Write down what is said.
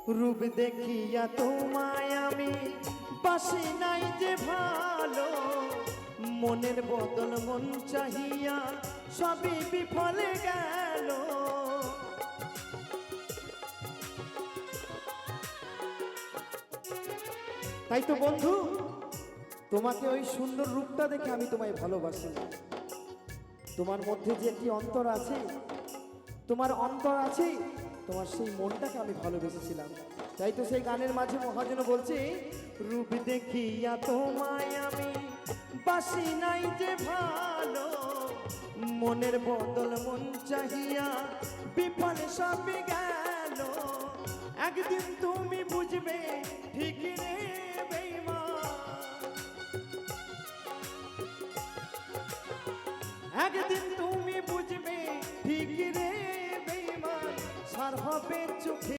রূপ দেখিয়া তোমায় আমি বাসি নাই যে ভালো, মনের বদল মন চাহিয়া সবই বিফলে গেল। তাই তো বন্ধু, তোমাকে ওই সুন্দর রূপটা দেখে আমি তোমায় ভালোবাসি। তোমার মধ্যে যে একটি অন্তর আছে, তোমার অন্তর আছে, তোমার সেই মনটাকে আমি ভালোবেসেছিলাম। তাই তো সেই গানের মাঝে মহাজন বলছে, রূপ দেখিয়া তোমায় আমি বাসি নাই যে ভালো, মনের বদল মন চাহিয়া বিফলে সবই গেল। একদিন তুমি বুঝবে ঠিক রে বেঈমান, একদিন তুমি বুঝবে ঠিক রে বেঈমান, সার হবে চোখে।